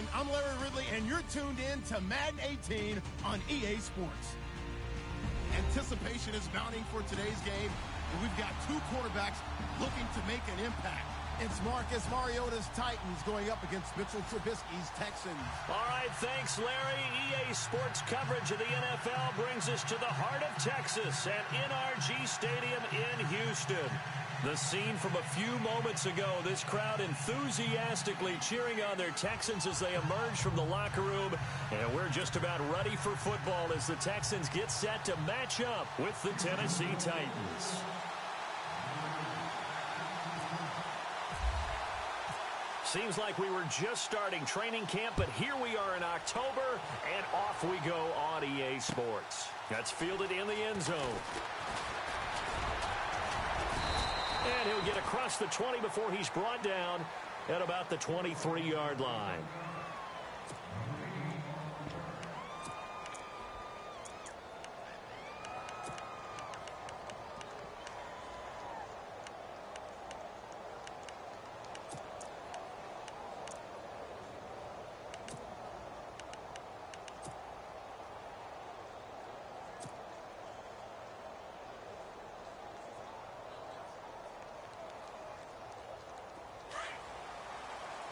everyone. I'm Larry Ridley, and you're tuned in to Madden 18 on EA Sports. Anticipation is mounting for today's game, and we've got two quarterbacks looking to make an impact. It's Marcus Mariota's Titans going up against Mitchell Trubisky's Texans. All right, thanks, Larry. EA Sports coverage of the NFL brings us to the heart of Texas at NRG Stadium in Houston. The scene from a few moments ago, this crowd enthusiastically cheering on their Texans as they emerge from the locker room. And we're just about ready for football as the Texans get set to match up with the Tennessee Titans. Seems like we were just starting training camp, but here we are in October, and off we go on EA Sports. That's fielded in the end zone. And he'll get across the 20 before he's brought down at about the 23-yard line.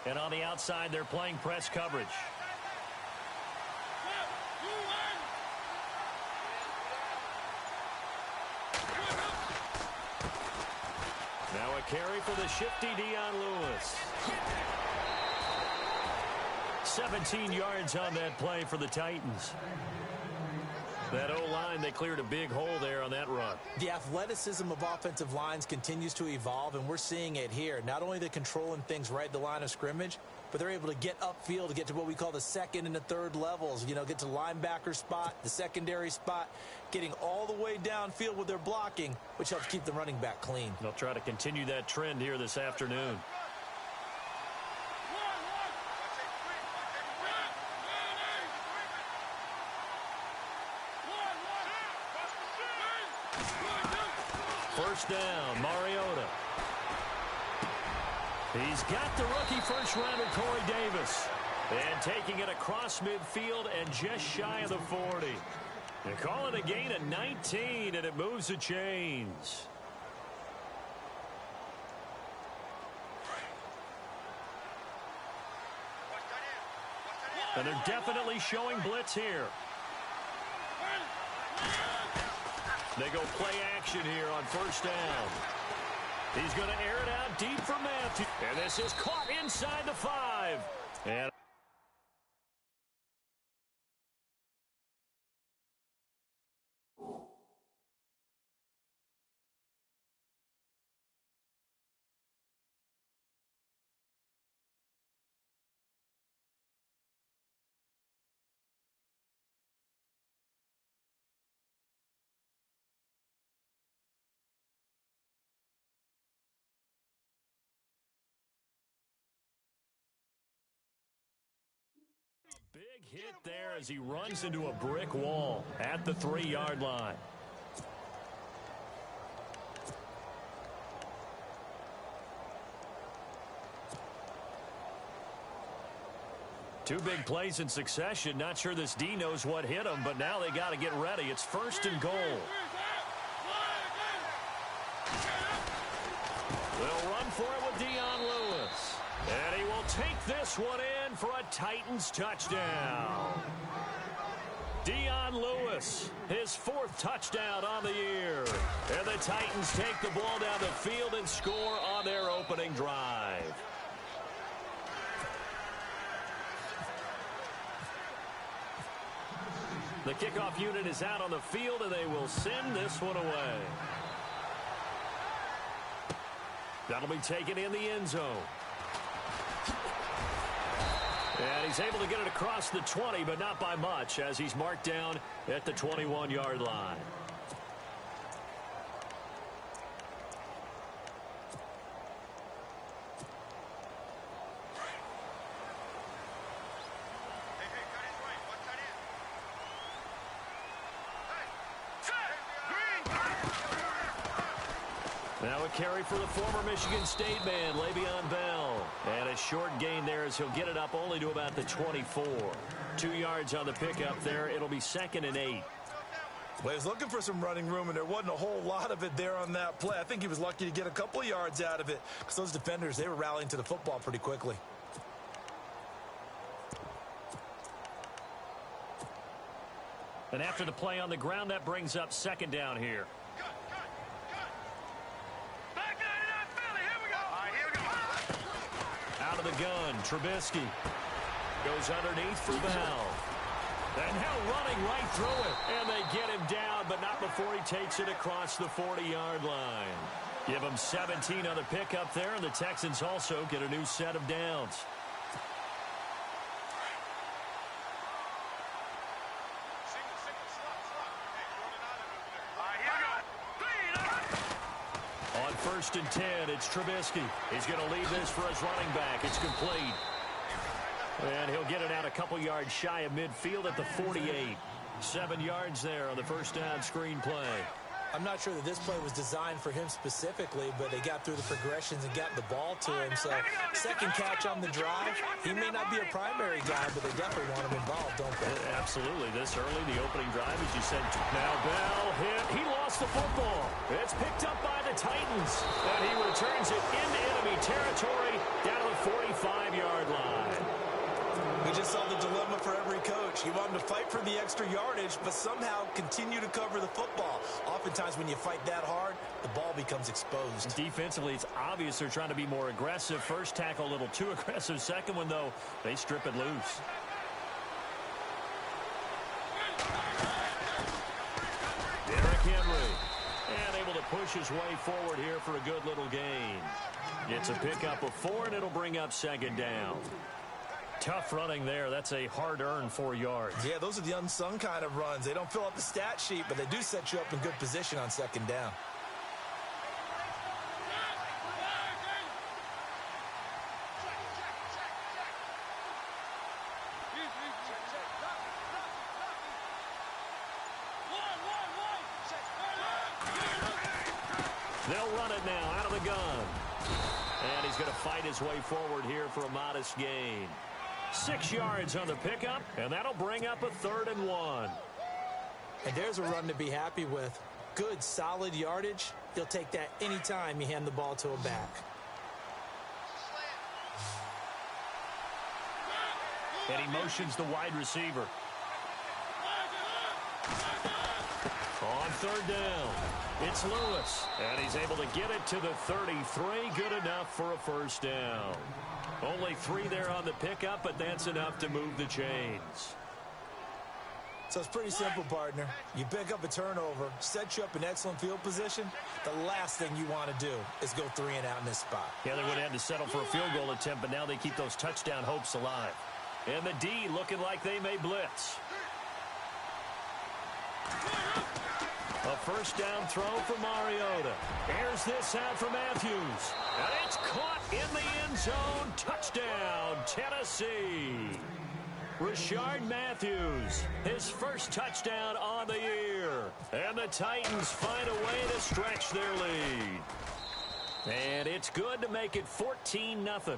And on the outside, they're playing press coverage. Now a carry for the shifty Dion Lewis. 17 yards on that play for the Titans. That O-line, they cleared a big hole there on that run. The athleticism of offensive lines continues to evolve, and we're seeing it here. Not only the controlling things right at the line of scrimmage, but they're able to get upfield to get to what we call the second and the third levels. You know, get to linebacker spot, the secondary spot, getting all the way downfield with their blocking, which helps keep the running back clean. They'll try to continue that trend here this afternoon. First down, Mariota. He's got the rookie first-rounder Corey Davis. And taking it across midfield and just shy of the 40. They call it a gain of 19, and it moves the chains. And they're definitely showing blitz here. They go play action here on first down. He's going to air it out deep for Matthew. And this is caught inside the 5. And big hit there as he runs into a brick wall at the 3-yard line. Two big plays in succession. Not sure this D knows what hit him, but now they got to get ready. It's first and goal. They'll run for it with Dion Lewis. And he will take this one in for a Titans touchdown. Dion Lewis, his 4th touchdown on the year. And the Titans take the ball down the field and score on their opening drive. The kickoff unit is out on the field, and they will send this one away. That'll be taken in the end zone. And he's able to get it across the 20, but not by much, as he's marked down at the 21-yard line. Now a carry for the former Michigan State man, Le'Veon Bell. And a short gain there as he'll get it up only to about the 24. 2 yards on the pickup there. It'll be 2nd and 8. Well, he was looking for some running room, and there wasn't a whole lot of it there on that play. I think he was lucky to get a couple of yards out of it because those defenders, they were rallying to the football pretty quickly. And after the play on the ground, that brings up 2nd down here. Out of the gun, Trubisky goes underneath for Bell. And now running right through it. And they get him down, but not before he takes it across the 40-yard line. Give him 17 on the pickup there, and the Texans also get a new set of downs. On 1st and 10, it's Trubisky. He's going to leave this for his running back. It's complete. And he'll get it out a couple yards shy of midfield at the 48. 7 yards there on the first down screen play. I'm not sure that this play was designed for him specifically, but they got through the progressions and got the ball to him. So, second catch on the drive. He may not be a primary guy, but they definitely want him involved, don't they? Absolutely. This early, the opening drive, as you said. Now Bell hit. He lost the football. It's picked up by the Titans. And he returns it into enemy territory down to the 45-yard line. We just saw the dilemma for every coach. You want them to fight for the extra yardage, but somehow continue to cover the football. Oftentimes when you fight that hard, the ball becomes exposed. Defensively, it's obvious they're trying to be more aggressive. First tackle a little too aggressive. Second one, though, they strip it loose. Derrick Henry. And able to push his way forward here for a good little gain. Gets a pickup of 4, and it'll bring up 2nd down. Tough running there. That's a hard-earned 4 yards. Yeah, those are the unsung kind of runs. They don't fill up the stat sheet, but they do set you up in good position on 2nd down. They'll run it now out of the gun. And he's going to fight his way forward here for a modest gain. 6 yards on the pickup, and that'll bring up a 3rd and 1. And there's a run to be happy with. Good, solid yardage. You'll take that anytime you hand the ball to a back. And he motions the wide receiver. On 3rd down, it's Lewis. And he's able to get it to the 33. Good enough for a 1st down. Only 3 there on the pickup, but that's enough to move the chains. So it's pretty simple, partner. You pick up a turnover, set you up in excellent field position. The last thing you want to do is go 3 and out in this spot. Yeah, they would have had to settle for a field goal attempt, but now they keep those touchdown hopes alive. And the D looking like they may blitz. A 1st down throw for Mariota. Here's this out for Matthews. And it's caught in the end zone. Touchdown, Tennessee. Rashard Matthews, his first touchdown on the year. And the Titans find a way to stretch their lead. And it's good to make it 14-0.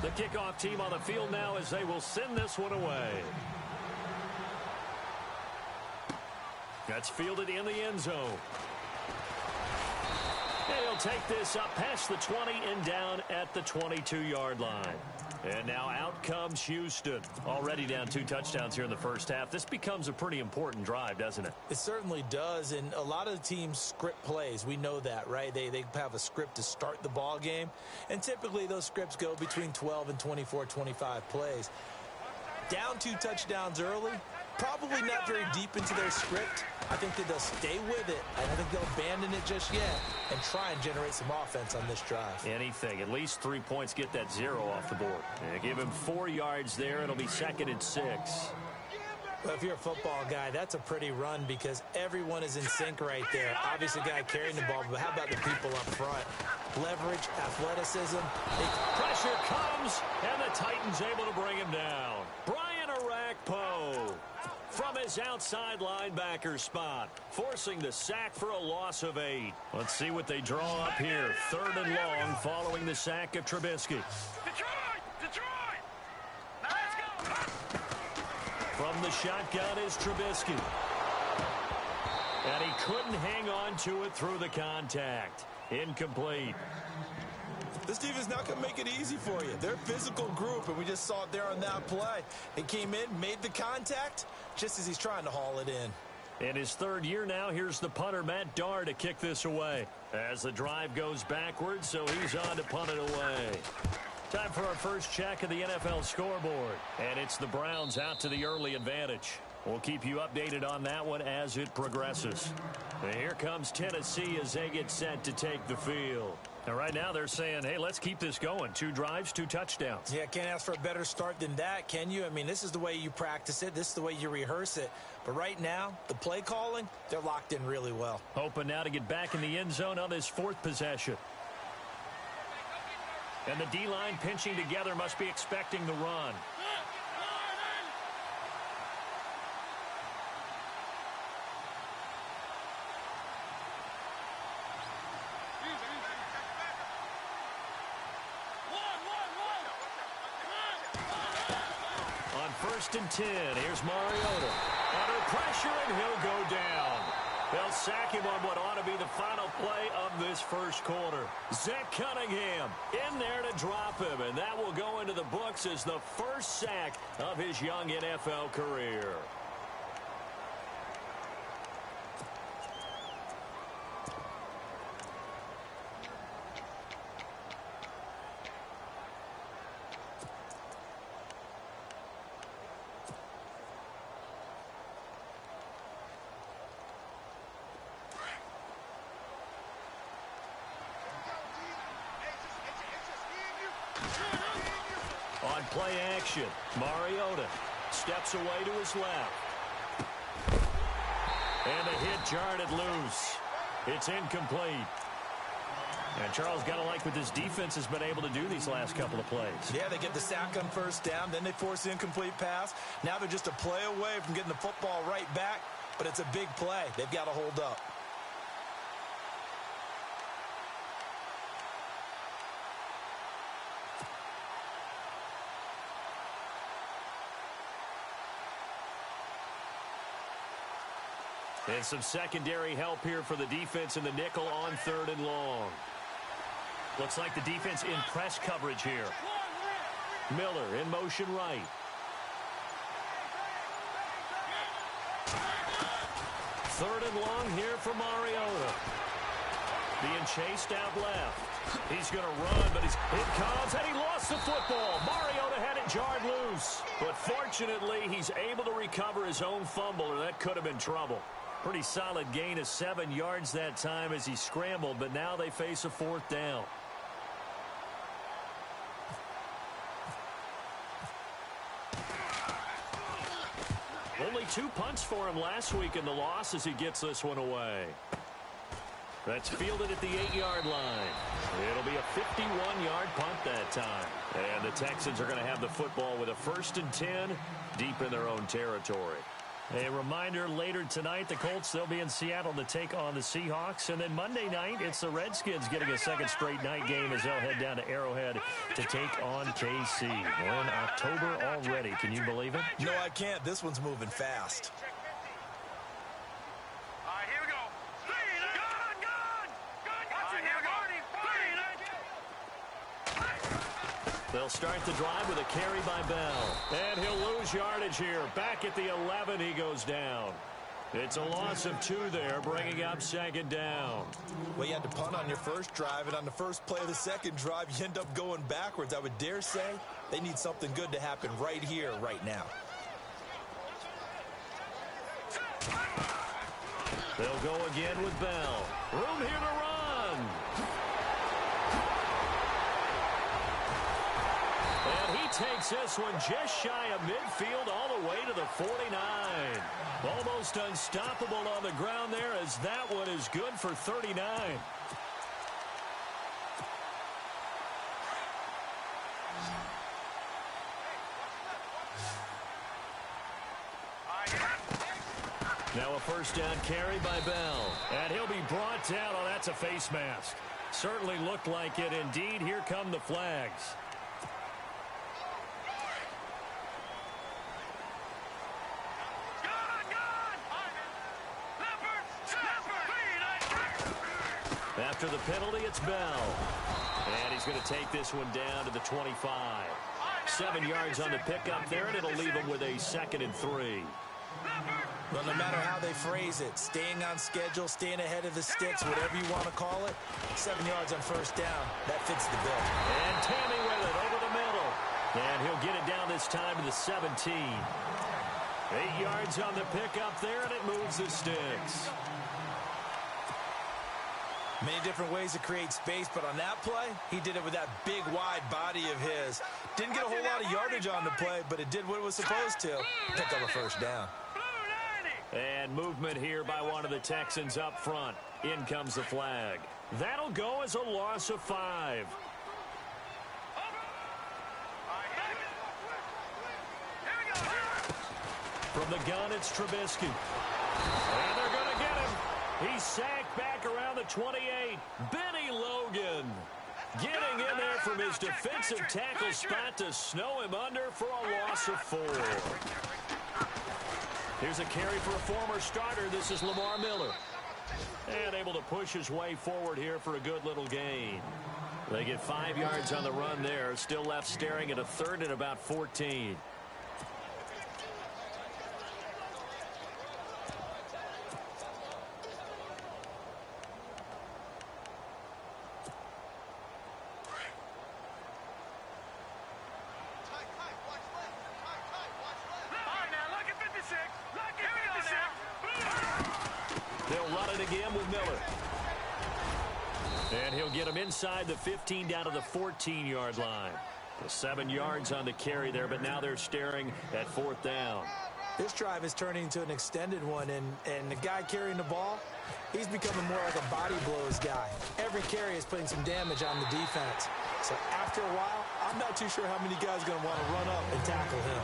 The kickoff team on the field now as they will send this one away. That's fielded in the end zone. And he'll take this up past the 20 and down at the 22-yard line. And now out comes Houston. Already down 2 touchdowns here in the first half. This becomes a pretty important drive, doesn't it? It certainly does, and a lot of the teams script plays. We know that, right? They have a script to start the ball game, and typically those scripts go between 12 and 24, 25 plays. Down 2 touchdowns early, probably not very deep into their script. I think that they'll stay with it. I don't think they'll abandon it just yet and try and generate some offense on this drive. Anything. At least 3 points, get that 0 off the board. And give him 4 yards there. It'll be 2nd and 6. Well, if you're a football guy, that's a pretty run because everyone is in sync right there. Obviously, the guy carrying the ball, but how about the people up front? Leverage, athleticism. Pressure comes, and the Titans able to bring him down. Brian Arakpo from his outside linebacker spot, forcing the sack for a loss of 8. Let's see what they draw up here. 3rd and long following the sack of Trubisky. Detroit! Now let's go! From the shotgun is Trubisky. And he couldn't hang on to it through the contact. Incomplete. This defense not going to make it easy for you. They're a physical group, and we just saw it there on that play. He came in, made the contact, just as he's trying to haul it in. In his 3rd year now, here's the punter, Matt Darr, to kick this away. As the drive goes backwards, so he's on to punt it away. Time for our first check of the NFL scoreboard. And it's the Browns out to the early advantage. We'll keep you updated on that one as it progresses. And here comes Tennessee as they get set to take the field. And right now they're saying, hey, let's keep this going. 2 drives, 2 touchdowns. Yeah, can't ask for a better start than that, can you? I mean, this is the way you practice it. This is the way you rehearse it. But right now, the play calling, they're locked in really well. Hoping now to get back in the end zone on this 4th possession. And the D-line pinching together must be expecting the run. On 1st and 10, here's Mariota. Under pressure, and he'll go down. They'll sack him on what ought to be the final play of this 1st quarter. Zach Cunningham in there to drop him, and that will go into the books as the first sack of his young NFL career. On play action, Mariota steps away to his left. And the hit jarred it loose. It's incomplete. And Charles, got to like what this defense has been able to do these last couple of plays. Yeah, they get the sack on 1st down, then they force the incomplete pass. Now they're just a play away from getting the football right back, but it's a big play. They've got to hold up. And some secondary help here for the defense in the nickel on 3rd and long. Looks like the defense in press coverage here. Miller in motion right. Third and long here for Mariota. Being chased out left. He's going to run, but it comes, and he lost the football. Mariota had it jarred loose. But fortunately, he's able to recover his own fumble, or that could have been trouble. Pretty solid gain of 7 yards that time as he scrambled, but now they face a 4th down. Only 2 punts for him last week in the loss as he gets this one away. That's fielded at the 8-yard line. It'll be a 51-yard punt that time. And the Texans are going to have the football with a 1st and 10 deep in their own territory. A reminder, later tonight, the Colts, they'll be in Seattle to take on the Seahawks. And then Monday night, it's the Redskins getting a 2nd straight night game as they'll head down to Arrowhead to take on KC. We're in October already. Can you believe it? No, I can't. This one's moving fast. All right, here we go. They'll start the drive with a carry by Bell. And he'll lose yardage here. Back at the 11, he goes down. It's a loss of 2 there, bringing up 2nd down. Well, you had to punt on your 1st drive, and on the 1st play of the 2nd drive, you end up going backwards. I would dare say they need something good to happen right here, right now. They'll go again with Bell. Room here to run. And he takes this one just shy of midfield all the way to the 49. Almost unstoppable on the ground there as that one is good for 39. Now a first down carry by Bell. And he'll be brought down. Oh, that's a face mask. Certainly looked like it. Indeed, here come the flags. After the penalty, it's Bell. And he's going to take this one down to the 25. 7 yards on the pickup there, and it'll leave him with a 2nd and 3. Well, no matter how they phrase it, staying on schedule, staying ahead of the sticks, whatever you want to call it, 7 yards on first down, that fits the bill. And Tammy with it over the middle. And he'll get it down this time to the 17. 8 yards on the pickup there, and it moves the sticks. Many different ways to create space, but on that play, he did it with that big, wide body of his. Didn't get a whole lot of yardage on the play, but it did what it was supposed to. Pick up a first down. And movement here by one of the Texans up front. In comes the flag. That'll go as a loss of 5. From the gun, it's Trubisky. And they're going to get him. He's sacked back around the 28. Benny Logan getting in there from his defensive tackle spot to snow him under for a loss of 4. Here's a carry for a former starter. This is Lamar Miller. And able to push his way forward here for a good little gain. They get 5 yards on the run there. Still left staring at a 3rd and about 14. They'll run it again with Miller. And he'll get him inside the 15 down to the 14-yard line. 7 yards on the carry there, but now they're staring at 4th down. This drive is turning into an extended one, and the guy carrying the ball, he's becoming more like a body blows guy. Every carry is putting some damage on the defense. So after a while, I'm not too sure how many guys are going to want to run up and tackle him.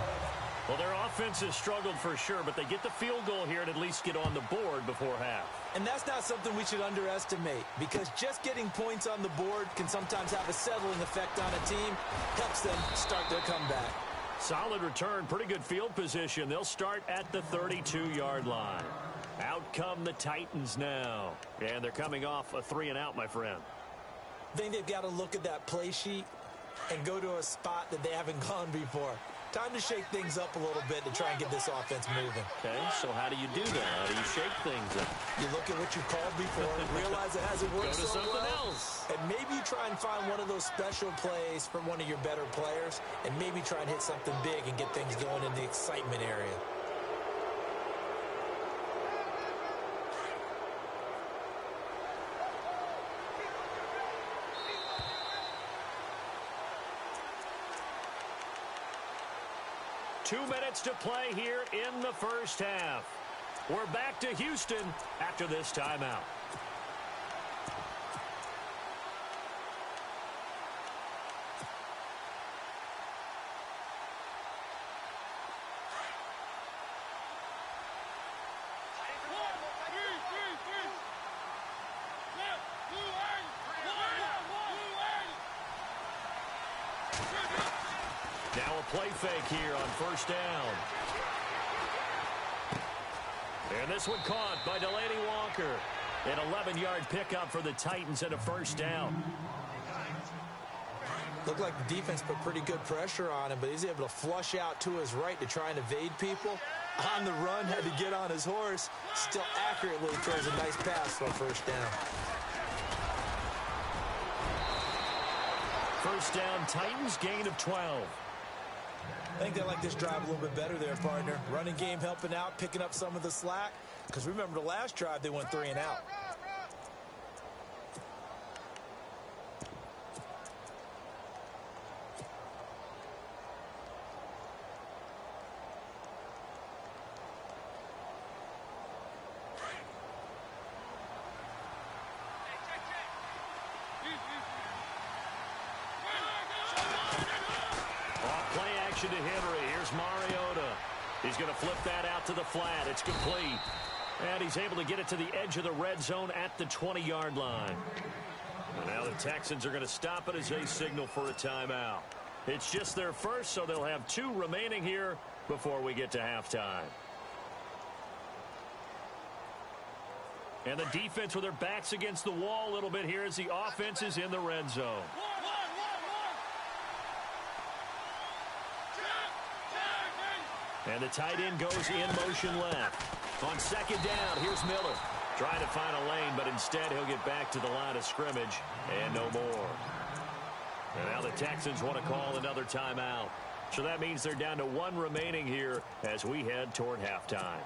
Well, their offense has struggled for sure, but they get the field goal here and at least get on the board before half. And that's not something we should underestimate, because just getting points on the board can sometimes have a settling effect on a team, helps them start their comeback. Solid return, pretty good field position. They'll start at the 32-yard line. Out come the Titans now. And they're coming off a 3-and-out, my friend. I think they've got to look at that play sheet and go to a spot that they haven't gone before. Time to shake things up a little bit to try and get this offense moving. Okay, so how do you do that? How do you shake things up? You look at what you called before, realize it hasn't worked Go to so something well, else. and maybe you try and find one of those special plays from one of your better players, and maybe try and hit something big and get things going in the excitement area. Two minutes to play here in the first half. We're back to Houston after this timeout. Now a play fake here on first down. And this one caught by Delaney Walker. An 11-yard pickup for the Titans and a first down. Looked like the defense put pretty good pressure on him, but he's able to flush out to his right to try and evade people. On the run, had to get on his horse. Still accurately throws a nice pass for a first down. First down, Titans, gain of 12. I think they like this drive a little bit better there, partner. Running game helping out, picking up some of the slack. Because remember the last drive, they went 3-and-out. To Henry. Here's Mariota. He's going to flip that out to the flat. It's complete. And he's able to get it to the edge of the red zone at the 20-yard line. And now the Texans are going to stop it as they signal for a timeout. It's just their first, so they'll have 2 remaining here before we get to halftime. And the defense with their backs against the wall a little bit here as the offense is in the red zone. And the tight end goes in motion left. On second down, here's Miller. Trying to find a lane, but instead he'll get back to the line of scrimmage and no more. And now the Texans want to call another timeout. So that means they're down to 1 remaining here as we head toward halftime.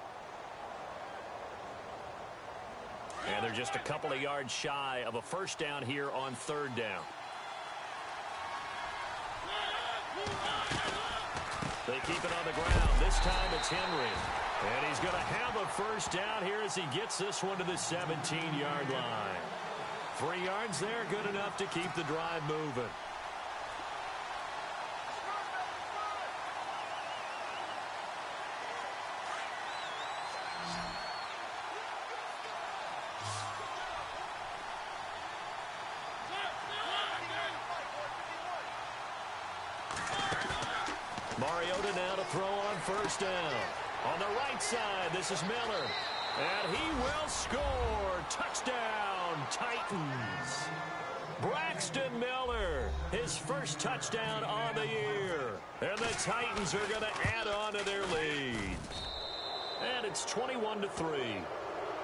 And they're just a couple of yards shy of a first down here on third down. They keep it on the ground. This time it's Henry. And he's going to have a first down here as he gets this one to the 17-yard line. 3 yards there, good enough to keep the drive moving. Mariota now to throw on first down. On the right side, this is Miller. And he will score. Touchdown, Titans. Braxton Miller, his first touchdown on the year. And the Titans are going to add on to their lead. And it's 21-3.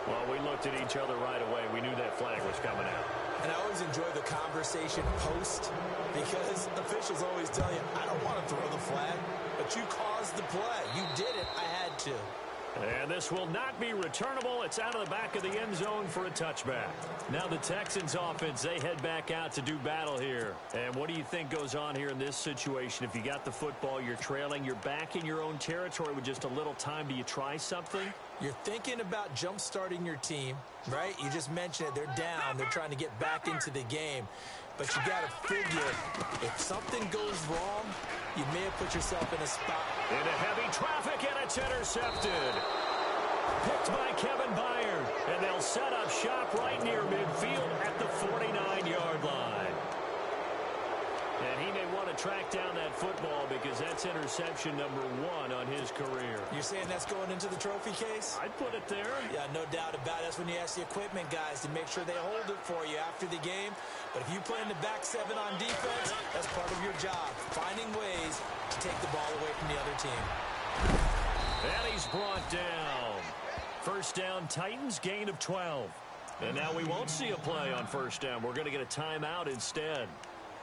Well, we looked at each other right away. We knew that flag was coming out. And I always enjoy the conversation post because officials always tell you, I don't want to throw the flag, but you caused the play. You did it. I had to. And this will not be returnable. It's out of the back of the end zone for a touchback. Now the Texans offense, they head back out to do battle here. And what do you think goes on here in this situation? If you got the football, you're trailing, you're back in your own territory with just a little time. Do you try something? You're thinking about jump-starting your team, right? You just mentioned it. They're down. They're trying to get back into the game. But you got to figure, if something goes wrong, you may have put yourself in a spot. Into heavy traffic, and it's intercepted. Picked by Kevin Byard. And they'll set up shop right near midfield at the 49-yard line. And he may want to track down that football because that's interception number 1 on his career. You're saying that's going into the trophy case? I'd put it there. Yeah, no doubt about it. That's when you ask the equipment guys to make sure they hold it for you after the game. But if you play in the back 7 on defense, that's part of your job, finding ways to take the ball away from the other team. And he's brought down. First down, Titans, gain of 12. And now we won't see a play on first down. We're going to get a timeout instead,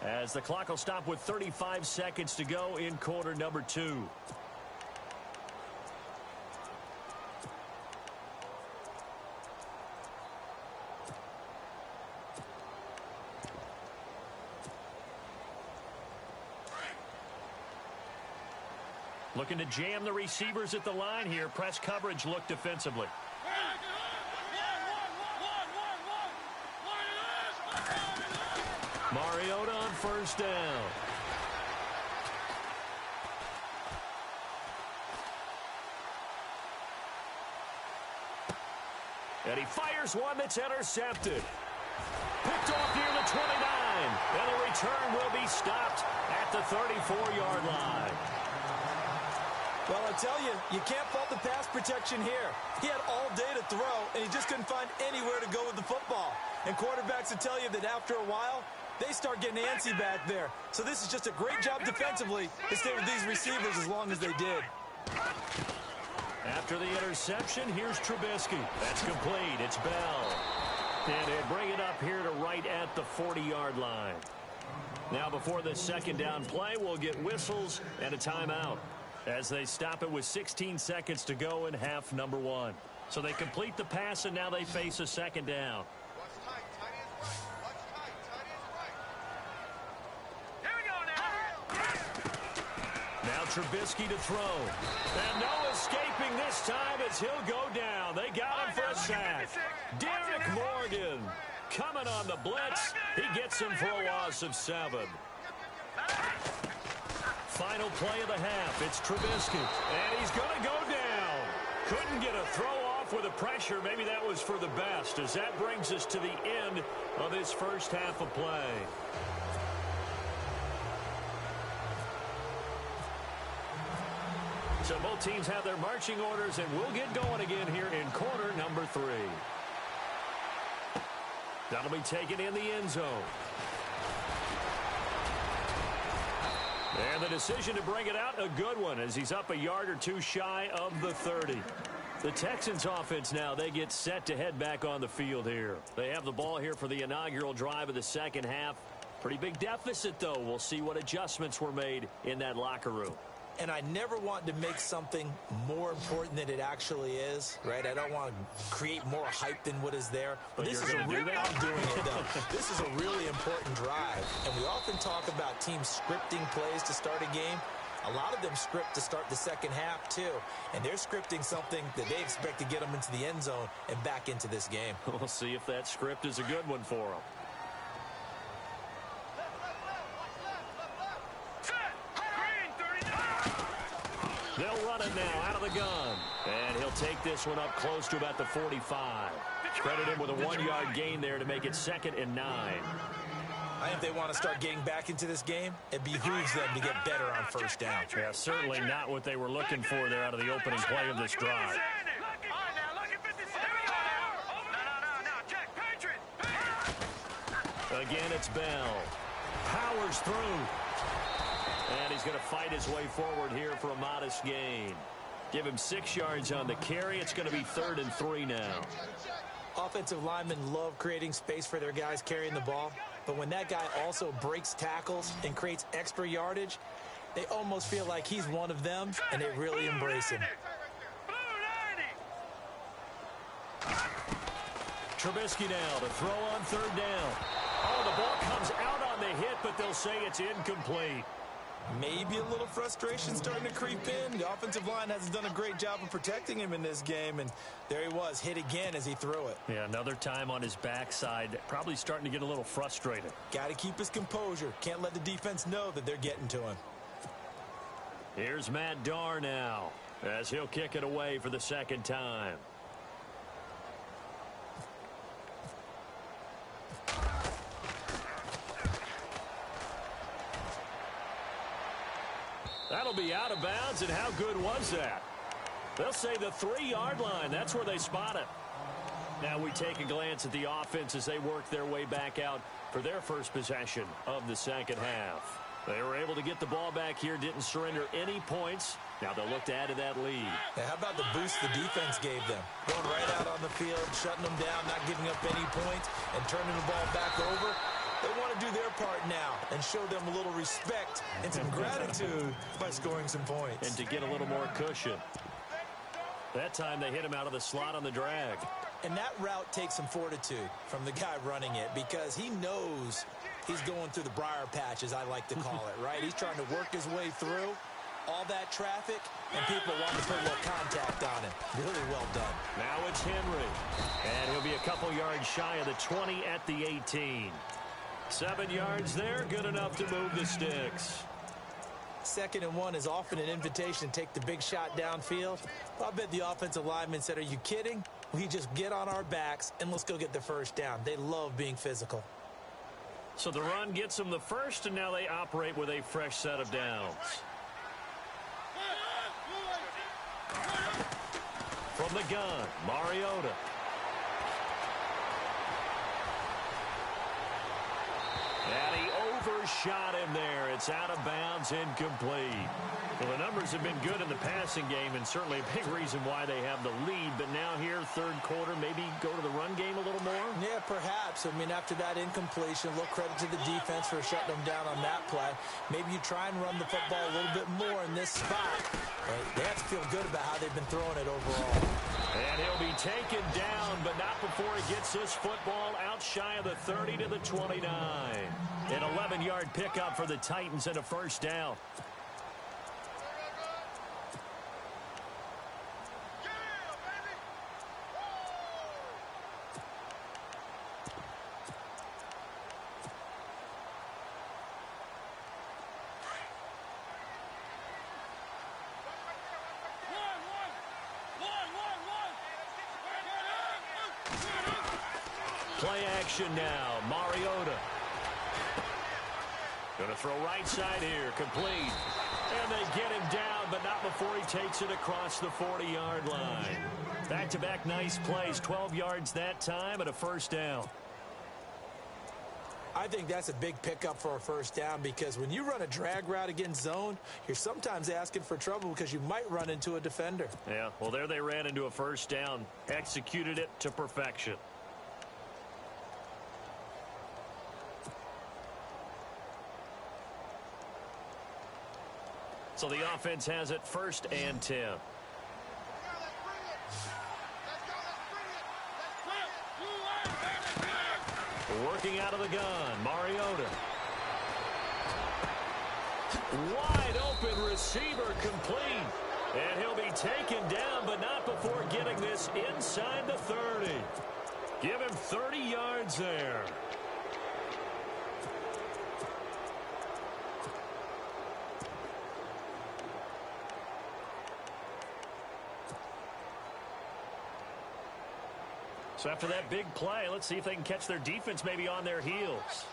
as the clock will stop with 35 seconds to go in quarter number 2. Looking to jam the receivers at the line here. Press coverage look defensively. Mariota on first down. And he fires one that's intercepted. Picked off near the 29. And the return will be stopped at the 34-yard line. Well, I tell you, you can't fault the pass protection here. He had all day to throw, and he just couldn't find anywhere to go with the football. And quarterbacks will tell you that after a while, they start getting antsy back there. So this is just a great job defensively to stay with these receivers as long as they did. After the interception, here's Trubisky. That's complete. It's Bell. And he'll bring it up here to right at the 40-yard line. Now before this second down play, we'll get whistles and a timeout, as they stop it with 16 seconds to go in half number 1. So they complete the pass, and now they face a second down. Now Trubisky to throw. And no escaping this time as he'll go down. They got him for a sack. Derek Morgan coming on the blitz. He gets him for a loss of 7. Final play of the half. It's Trubisky. And he's going to go down. Couldn't get a throw off with the pressure. Maybe that was for the best, as that brings us to the end of this first half of play. So both teams have their marching orders, and we'll get going again here in quarter number 3. That'll be taken in the end zone. And the decision to bring it out, a good one, as he's up a yard or two shy of the 30. The Texans offense now, they get set to head back on the field here. They have the ball here for the inaugural drive of the second half. Pretty big deficit, though. We'll see what adjustments were made in that locker room. And I never want to make something more important than it actually is, right? I don't want to create more hype than what is there. But this is I'm doing it, though. This is a really important drive. And we often talk about teams scripting plays to start a game. A lot of them script to start the second half, too. And they're scripting something that they expect to get them into the end zone and back into this game. We'll see if that script is a good one for them. They'll run it now out of the gun. And he'll take this one up close to about the 45. Credit him with a 1-yard gain there to make it 2nd and 9. I think they want to start getting back into this game. It behooves them to get better on first down. Yeah, certainly not what they were looking for there out of the opening play of this drive. Again, it's Bell. Powers through. And he's going to fight his way forward here for a modest gain. Give him 6 yards on the carry. It's going to be 3rd and 3 now. Offensive linemen love creating space for their guys carrying the ball. But when that guy also breaks tackles and creates extra yardage, they almost feel like he's one of them, and they really embrace him. Trubisky now to throw on 3rd down. Oh, the ball comes out on the hit, but they'll say it's incomplete. Maybe a little frustration starting to creep in. The offensive line hasn't done a great job of protecting him in this game, and there he was, hit again as he threw it. Yeah, another time on his backside, probably starting to get a little frustrated. Got to keep his composure. Can't let the defense know that they're getting to him. Here's Matt Darr now, as he'll kick it away for the 2nd time. That'll be out of bounds, and how good was that? They'll say the 3-yard line. That's where they spot it. Now we take a glance at the offense as they work their way back out for their first possession of the second half. They were able to get the ball back here, didn't surrender any points. Now they'll look to add to that lead. Now, how about the boost the defense gave them? Going right out on the field, shutting them down, not giving up any points, and turning the ball back over. They want to do their part now and show them a little respect and some gratitude by scoring some points. And to get a little more cushion. That time they hit him out of the slot on the drag. And that route takes some fortitude from the guy running it, because he knows he's going through the briar patch, as I like to call it, right? He's trying to work his way through all that traffic, and people want to put a little contact on it. Really well done. Now it's Henry. And he'll be a couple yards shy of the 20 at the 18. 7 yards there, good enough to move the sticks. 2nd and 1 is often an invitation to take the big shot downfield. I bet the offensive lineman said, are you kidding? We just get on our backs and let's go get the first down. They love being physical. So the run gets them the first, and now they operate with a fresh set of downs. From the gun, Mariota. And he overshot him there. It's out of bounds, incomplete. Well, the numbers have been good in the passing game, and certainly a big reason why they have the lead. But now here, 3rd quarter, maybe go to the run game a little more? Yeah, perhaps. I mean, after that incompletion, a little credit to the defense for shutting them down on that play. Maybe you try and run the football a little bit more in this spot. They have to feel good about how they've been throwing it overall. And he'll be taken down, but not before he gets this football out shy of the 30 to the 29. An 11-yard pickup for the Titans and a first down. Play action now. Mariota. Going to throw right side here. Complete. And they get him down, but not before he takes it across the 40-yard line. Back-to-back nice plays. 12 yards that time and a first down. I think that's a big pickup for a first down because when you run a drag route against zone, you're sometimes asking for trouble because you might run into a defender. Yeah, well, there they ran into a first down. Executed it to perfection. So the offense has it 1st and 10. Working out of the gun, Mariota. Wide open receiver complete. And he'll be taken down, but not before getting this inside the 30. Give him 30 yards there. So after that big play, let's see if they can catch their defense maybe on their heels.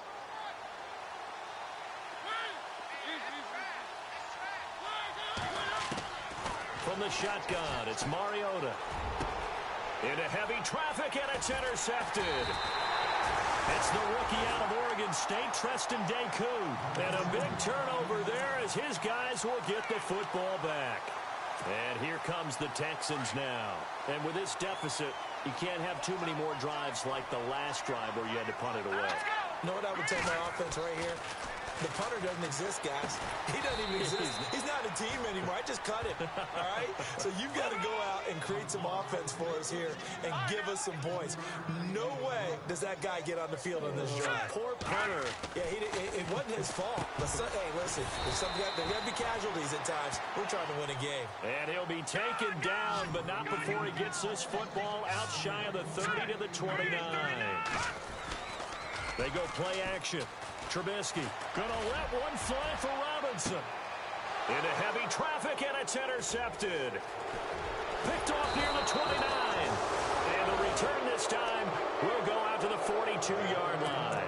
From the shotgun, it's Mariota. Into heavy traffic, and it's intercepted. It's the rookie out of Oregon State, Treston Deku. And a big turnover there as his guys will get the football back. And here comes the Texans now. And with this deficit, you can't have too many more drives like the last drive where you had to punt it away. You know what I would tell my offense right here? The punter doesn't exist, guys. He doesn't even exist. He's not a team anymore. I just cut him, all right? So you've got to go out and create some offense for us here and give us some points. No way does that guy get on the field on this drive. Poor punter. Yeah, it wasn't his fault. But hey, listen, there's going to be casualties at times. We're trying to win a game. And he'll be taken down, but not before he gets this football out shy of the 30 to the 29. They go play action. Trubisky gonna let one fly for Robinson. Into heavy traffic, and it's intercepted. Picked off near the 29. And the return this time will go out to the 42-yard line.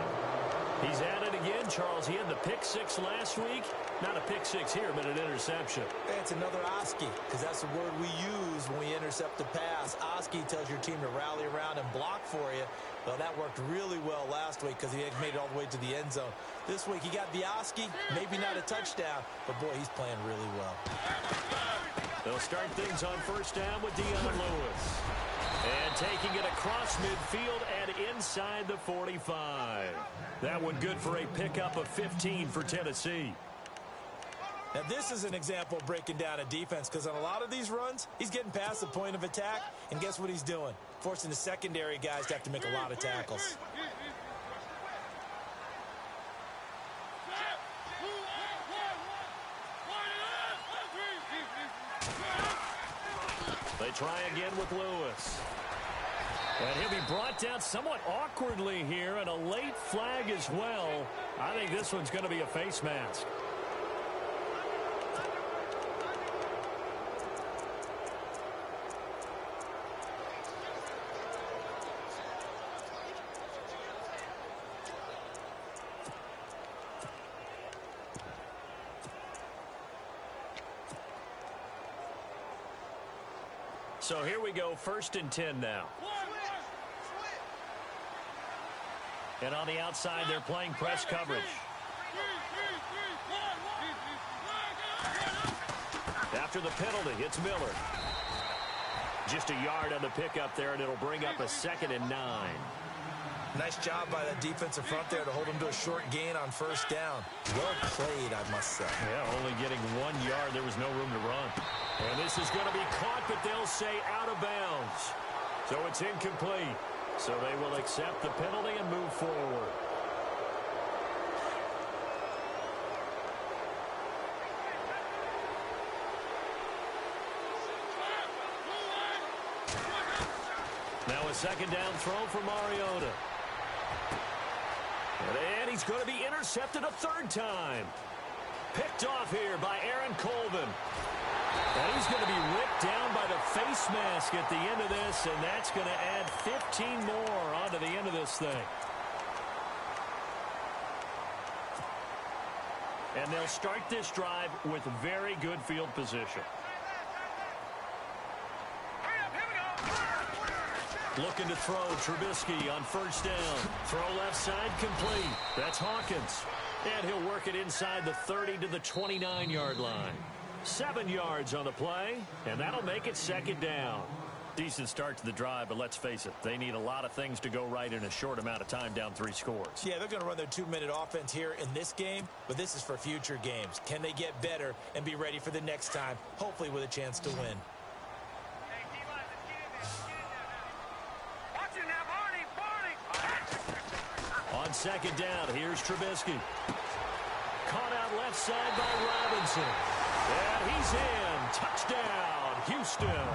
He's at it again, Charles. He had the pick six last week. Not a pick six here, but an interception. It's another Oski, because that's the word we use when we intercept the pass. Oski tells your team to rally around and block for you. Well, that worked really well last week because he made it all the way to the end zone. This week he got the Oski, maybe not a touchdown, but boy, he's playing really well. They'll start things on first down with Dion Lewis. And taking it across midfield and inside the 45. That one good for a pickup of 15 for Tennessee. Now, this is an example of breaking down a defense because on a lot of these runs, he's getting past the point of attack, and guess what he's doing? Forcing the secondary guys to have to make a lot of tackles. They try again with Lewis. And he'll be brought down somewhat awkwardly here, and a late flag as well. I think this one's going to be a face mask. So here we go, 1st and 10 now. And on the outside, they're playing press coverage. After the penalty, it's Miller. Just a yard on the pickup there, and it'll bring up a 2nd and 9. Nice job by that defensive front there to hold him to a short gain on first down. Well played, I must say. Yeah, only getting 1 yard. There was no room to run. And this is going to be caught, but they'll say out of bounds. So it's incomplete. So they will accept the penalty and move forward. Now a 2nd down throw for Mariota. And he's going to be intercepted a 3rd time. Picked off here by Aaron Colvin. And he's going to be ripped down by the face mask at the end of this, and that's going to add 15 more onto the end of this thing. And they'll start this drive with very good field position. Looking to throw, Trubisky on first down. Throw left side complete. That's Hawkins. And he'll work it inside the 30 to the 29-yard line. 7 yards on the play, and that'll make it second down. Decent start to the drive, but let's face it, they need a lot of things to go right in a short amount of time down 3 scores. Yeah, they're going to run their 2-minute offense here in this game, but this is for future games. Can they get better and be ready for the next time, hopefully with a chance to win? On second down, here's Trubisky. Caught out left side by Robinson. And he's in. Touchdown, Houston.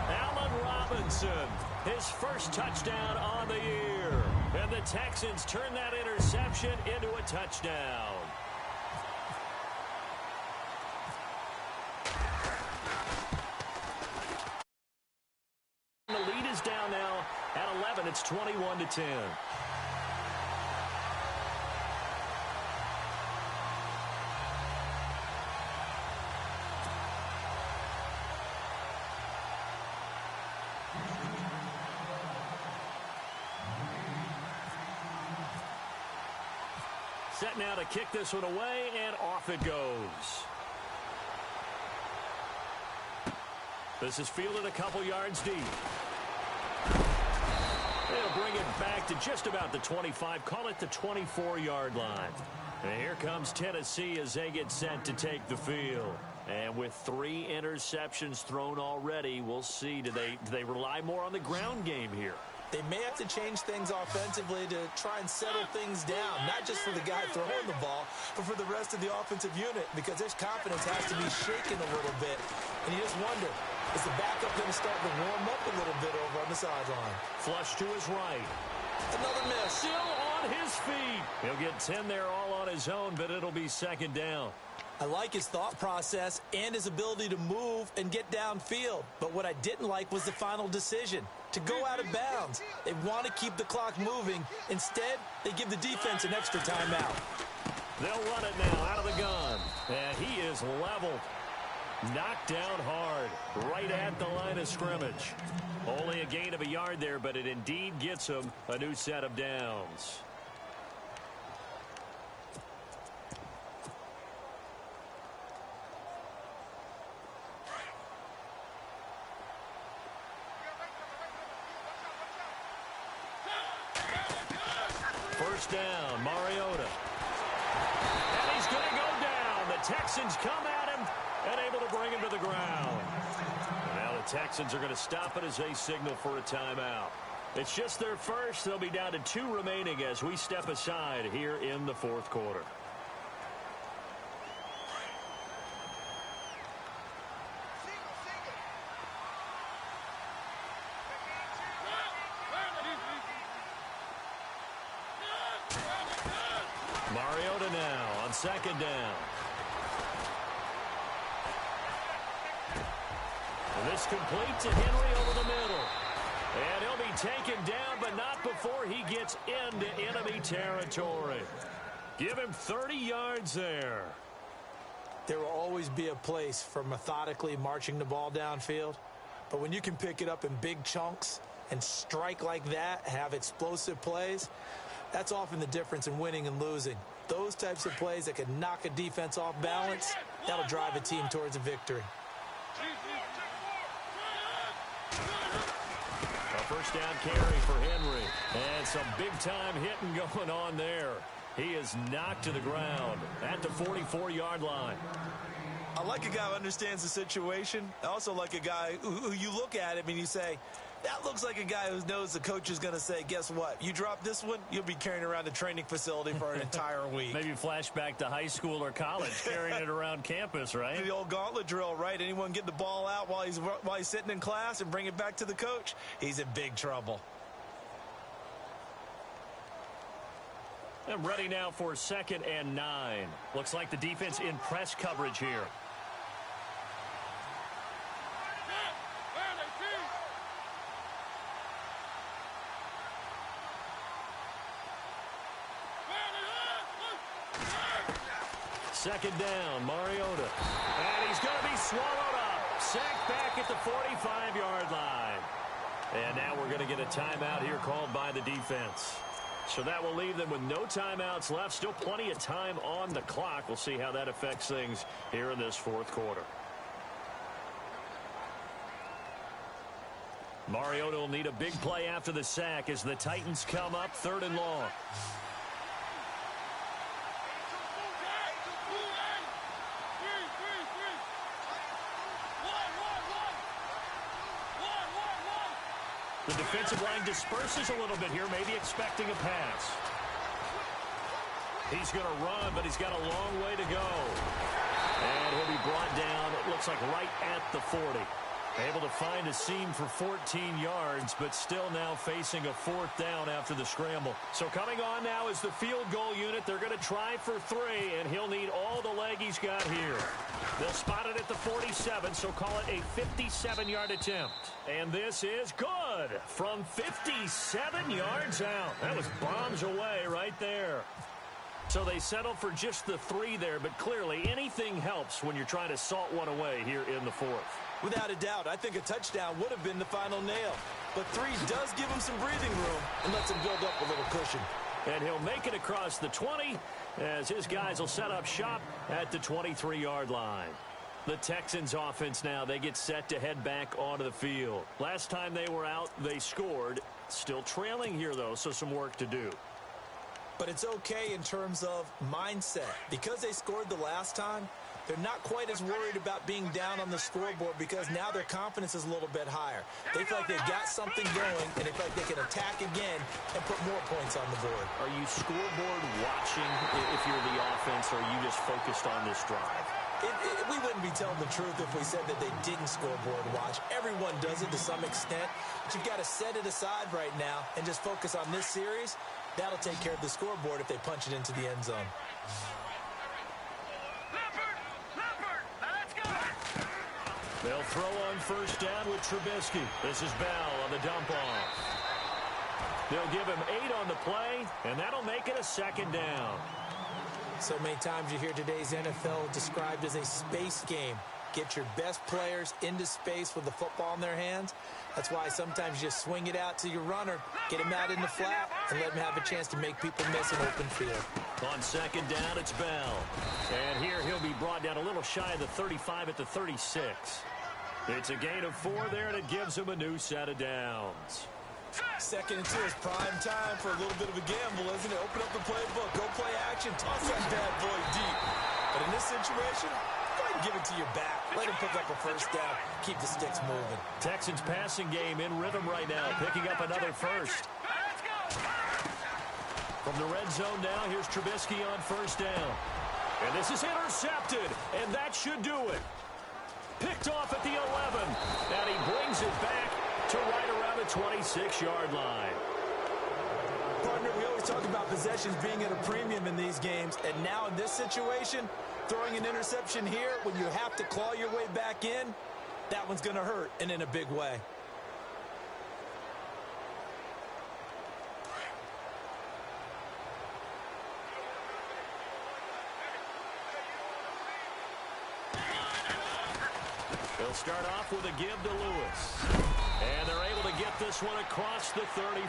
Allen Robinson, his first touchdown on the year. And the Texans turn that interception into a touchdown. The lead is down now at 11. It's 21-10. Set now to kick this one away, and off it goes. This is fielded a couple yards deep. They'll bring it back to just about the 25, call it the 24-yard line. And here comes Tennessee as they get set to take the field. And with 3 interceptions thrown already, we'll see, do they rely more on the ground game here? They may have to change things offensively to try and settle things down, not just for the guy throwing the ball, but for the rest of the offensive unit, because their confidence has to be shaken a little bit. And you just wonder, is the backup going to start to warm up a little bit over on the sideline? Flush to his right. Another miss. Still on his feet. He'll get 10 there all on his own, but it'll be second down. I like his thought process and his ability to move and get downfield. But what I didn't like was the final decision, to go out of bounds. They want to keep the clock moving. Instead, they give the defense an extra timeout. They'll run it now out of the gun. And he is leveled. Knocked down hard, right at the line of scrimmage. Only a gain of a yard there, but it indeed gets him a new set of downs. First down, Mariota. And he's going to go down. The Texans come at him and able to bring him to the ground. And now the Texans are going to stop it as they signal for a timeout. It's just their first. They'll be down to 2 remaining as we step aside here in the 4th quarter. Mariota now on second down. And this complete to Henry over the middle. And he'll be taken down, but not before he gets into enemy territory. Give him 30 yards there. There will always be a place for methodically marching the ball downfield. But when you can pick it up in big chunks and strike like that, have explosive plays, that's often the difference in winning and losing. Those types of plays that can knock a defense off balance, that'll drive a team towards a victory. A first down carry for Henry. And some big-time hitting going on there. He is knocked to the ground at the 44-yard line. I like a guy who understands the situation. I also like a guy who you look at him and you say, that looks like a guy who knows the coach is going to say, guess what? You drop this one, you'll be carrying around the training facility for an entire week. Maybe flashback to high school or college, carrying it around campus, right? The old gauntlet drill, right? Anyone get the ball out while he's sitting in class and bring it back to the coach, he's in big trouble. And ready now for 2nd and 9. Looks like the defense in press coverage here. Second down, Mariota. And he's going to be swallowed up. Sacked back at the 45-yard line. And now we're going to get a timeout here called by the defense. So that will leave them with no timeouts left. Still plenty of time on the clock. We'll see how that affects things here in this fourth quarter. Mariota will need a big play after the sack as the Titans come up 3rd and long. The defensive line disperses a little bit here, maybe expecting a pass. He's going to run, but he's got a long way to go. And he'll be brought down, it looks like right at the 40. Able to find a seam for 14 yards, but still now facing a 4th down after the scramble. So coming on now is the field goal unit. They're going to try for 3, and he'll need all the leg he's got here. They'll spot it at the 47, so call it a 57-yard attempt. And this is good from 57 yards out. That was bombs away right there. So they settle for just the 3 there, but clearly anything helps when you're trying to salt one away here in the 4th. Without a doubt, I think a touchdown would have been the final nail. But 3 does give him some breathing room and lets him build up a little cushion. And he'll make it across the 20 as his guys will set up shop at the 23-yard line. The Texans offense now, they get set to head back onto the field. Last time they were out, they scored. Still trailing here, though, so some work to do. But it's okay in terms of mindset. Because they scored the last time, they're not quite as worried about being down on the scoreboard because now their confidence is a little bit higher. They feel like they've got something going, and they feel like they can attack again and put more points on the board. Are you scoreboard watching if you're the offense, or are you just focused on this drive? We wouldn't be telling the truth if we said that they didn't scoreboard watch. Everyone does it to some extent, but you've got to set it aside right now and just focus on this series. That'll take care of the scoreboard if they punch it into the end zone. They'll throw on first down with Trubisky. This is Bell on the dump off. They'll give him 8 on the play, and that'll make it a 2nd down. So many times you hear today's NFL described as a space game. Get your best players into space with the football in their hands. That's why sometimes you swing it out to your runner, get him out in the flat, and let him have a chance to make people miss an open field. On 2nd down, it's Bell. And here he'll be brought down a little shy of the 35 at the 36. It's a gain of 4 there, and it gives him a new set of downs. 2nd and 2 is prime time for a little bit of a gamble, isn't it? Open up the playbook, go play action, toss that bad boy deep. But in this situation, go ahead and give it to your back. Let him pick up a first down. Keep the sticks moving. Texans passing game in rhythm right now, picking up another first. From the red zone now, here's Trubisky on first down. And this is intercepted, and that should do it. Picked off at the 11, and he brings it back to right around the 26-yard line. Partner, we always talk about possessions being at a premium in these games, and now in this situation, throwing an interception here when you have to claw your way back in, that one's going to hurt, and in a big way. They'll start off with a give to Lewis. And they're able to get this one across the 35.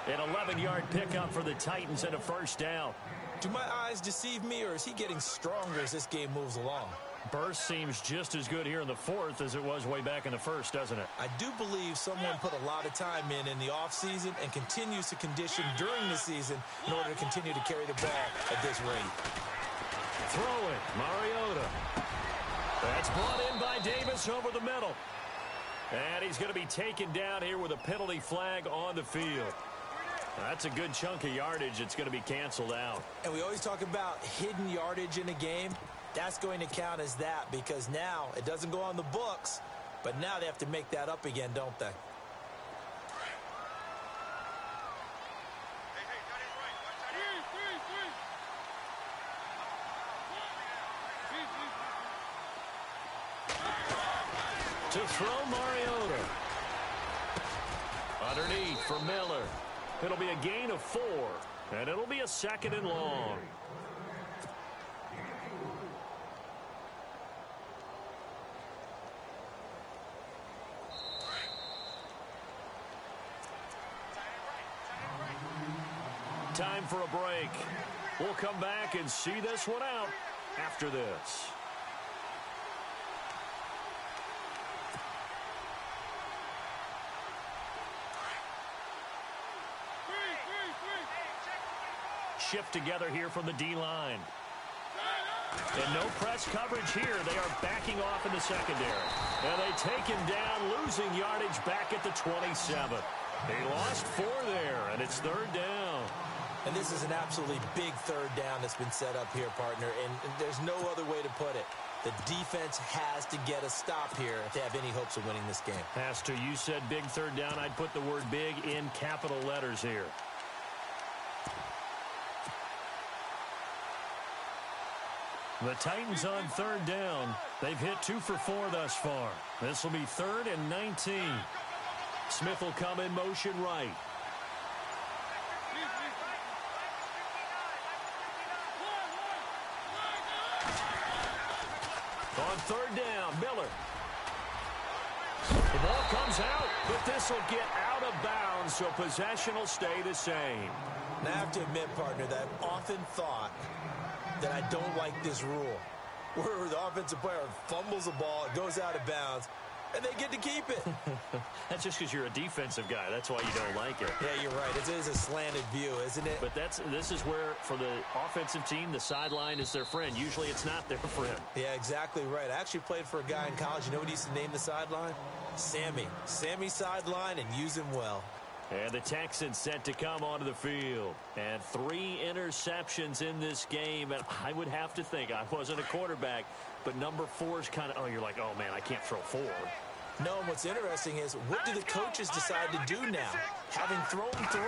An 11-yard pickup for the Titans and a first down. Do my eyes deceive me, or is he getting stronger as this game moves along? Burst seems just as good here in the 4th as it was way back in the 1st, doesn't it? I do believe someone put a lot of time in the offseason and continues to condition during the season in order to continue to carry the ball at this rate. Throw it, Mariota. That's brought in by Davis over the middle. And he's going to be taken down here with a penalty flag on the field. That's a good chunk of yardage. It's going to be canceled out. And we always talk about hidden yardage in a game. That's going to count as that because now it doesn't go on the books, but now they have to make that up again, don't they? To throw Mariota. Underneath for Miller. It'll be a gain of 4, and it'll be a 2nd and long. Time for a break. We'll come back and see this one out after this. Shift together here from the D-line. And no press coverage here. They are backing off in the secondary. And they take him down, losing yardage back at the 27. They lost 4 there, and it's third down. And this is an absolutely big third down that's been set up here, partner, and there's no other way to put it. The defense has to get a stop here if they have any hopes of winning this game. Has to. You said big third down. I'd put the word big in capital letters here. The Titans on third down. They've hit 2 for 4 thus far. This will be 3rd and 19. Smith will come in motion right. On third down, Miller. The ball comes out, but this will get out of bounds, so possession will stay the same. Now, I have to admit, partner, that I've often thought that I don't like this rule, where the offensive player fumbles the ball, it goes out of bounds, and they get to keep it. That's just because you're a defensive guy. That's why you don't like it. Yeah, you're right. It is a slanted view, isn't it? But this is where, for the offensive team, the sideline is their friend. Usually it's not their friend. Yeah, exactly right. I actually played for a guy in college. You know what he used to name the sideline? Sammy. Sammy sideline, and use him well. And the Texans set to come onto the field. And 3 interceptions in this game. And I would have to think, I wasn't a quarterback, but number 4 is kind of, oh, you're like, oh, man, I can't throw 4. No, and what's interesting is, what do the coaches decide to do now? Having thrown 3,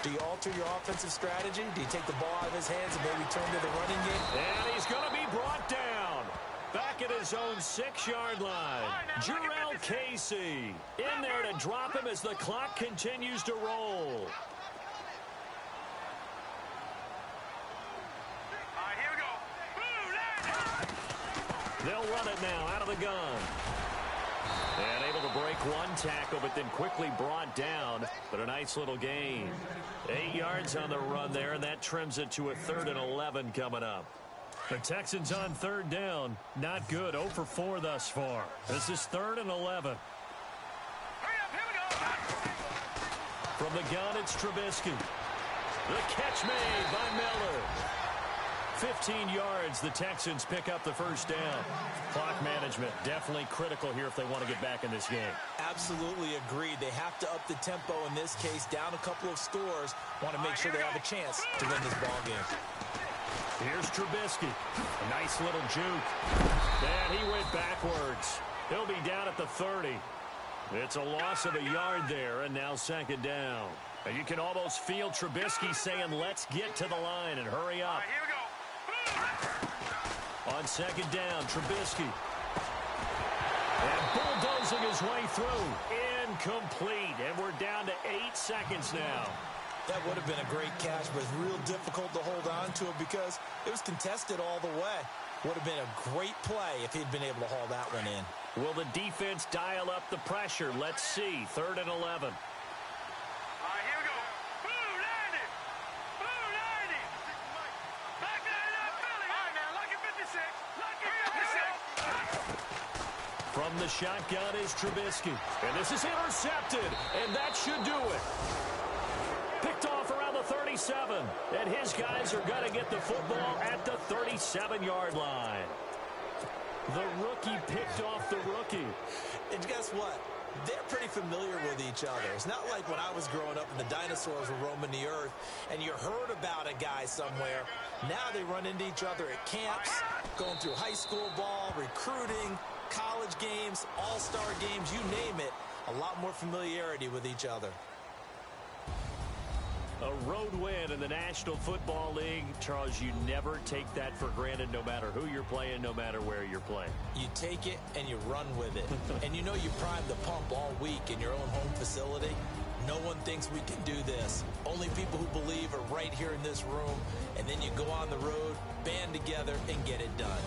do you alter your offensive strategy? Do you take the ball out of his hands and maybe turn to the running game? And he's going to be brought down. Back at his own 6-yard line. Jarrell Casey in there to drop him as the clock continues to roll. All right, here we go. They'll run it now out of the gun. And able to break 1 tackle, but then quickly brought down. But a nice little gain. 8 yards on the run there, and that trims it to a 3rd and 11 coming up. The Texans on third down. Not good. 0 for 4 thus far. This is 3rd and 11. Hurry up, here we go. From the gun, it's Trubisky. The catch made by Miller. 15 yards. The Texans pick up the first down. Clock management definitely critical here if they want to get back in this game. Absolutely agreed. They have to up the tempo in this case, down a couple of scores. Want to make sure they have a chance to win this ball game. Here's Trubisky. A nice little juke. And he went backwards. He'll be down at the 30. It's a loss of a yard there, and now 2nd down. And you can almost feel Trubisky saying, let's get to the line and hurry up. All right, here we go. On 2nd down, Trubisky. And bulldozing his way through. Incomplete. And we're down to 8 seconds now. That would have been a great catch, but it's real difficult to hold on to it because it was contested all the way. Would have been a great play if he'd been able to haul that one in. Will the defense dial up the pressure? Let's see. 3rd and 11. All right, here we go. Boolin! Boolin! Back that up, Philly. All right, now, lucky 56. Lucky 56. From the shotgun is Trubisky. And this is intercepted. And that should do it. Picked off around the 37. And his guys are going to get the football at the 37-yard line. The rookie picked off the rookie. And guess what? They're pretty familiar with each other. It's not like when I was growing up and the dinosaurs were roaming the earth and you heard about a guy somewhere. Now they run into each other at camps, going through high school ball, recruiting, college games, all-star games, you name it. A lot more familiarity with each other. A road win in the National Football League. Charles, you never take that for granted no matter who you're playing, no matter where you're playing. You take it and you run with it. And you know you primed the pump all week in your own home facility. No one thinks we can do this. Only people who believe are right here in this room. And then you go on the road, band together, and get it done.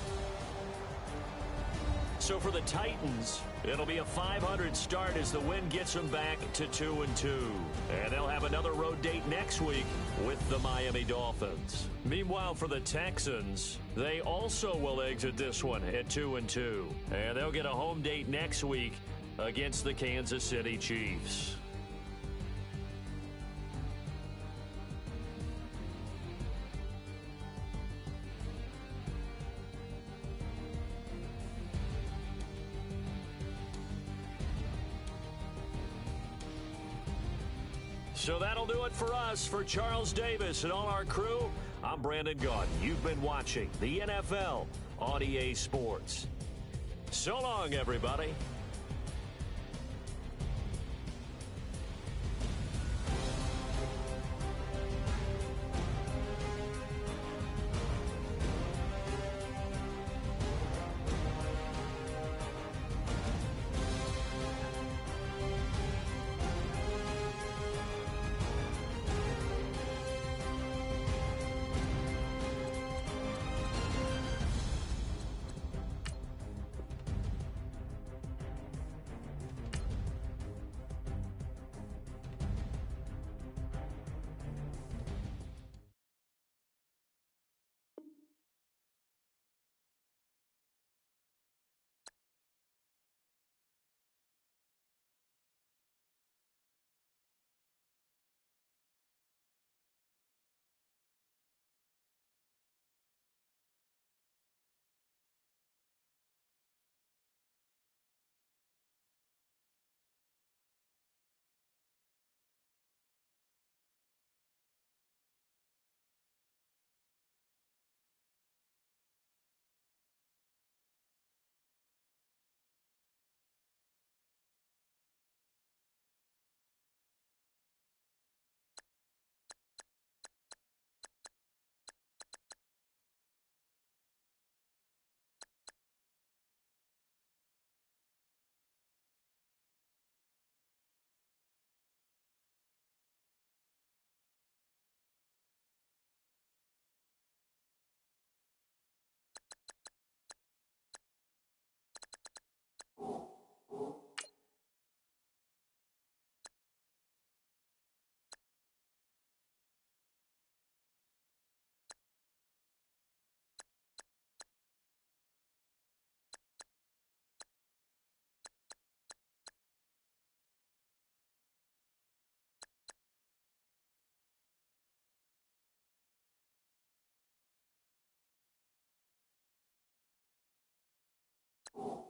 So for the Titans, it'll be a 500 start as the win gets them back to 2-2. And they'll have another road date next week with the Miami Dolphins. Meanwhile, for the Texans, they also will exit this one at 2-2. And they'll get a home date next week against the Kansas City Chiefs. So that'll do it for us. For Charles Davis and all our crew, I'm Brandon Gaudin. You've been watching the NFL on EA Sports. So long, everybody. You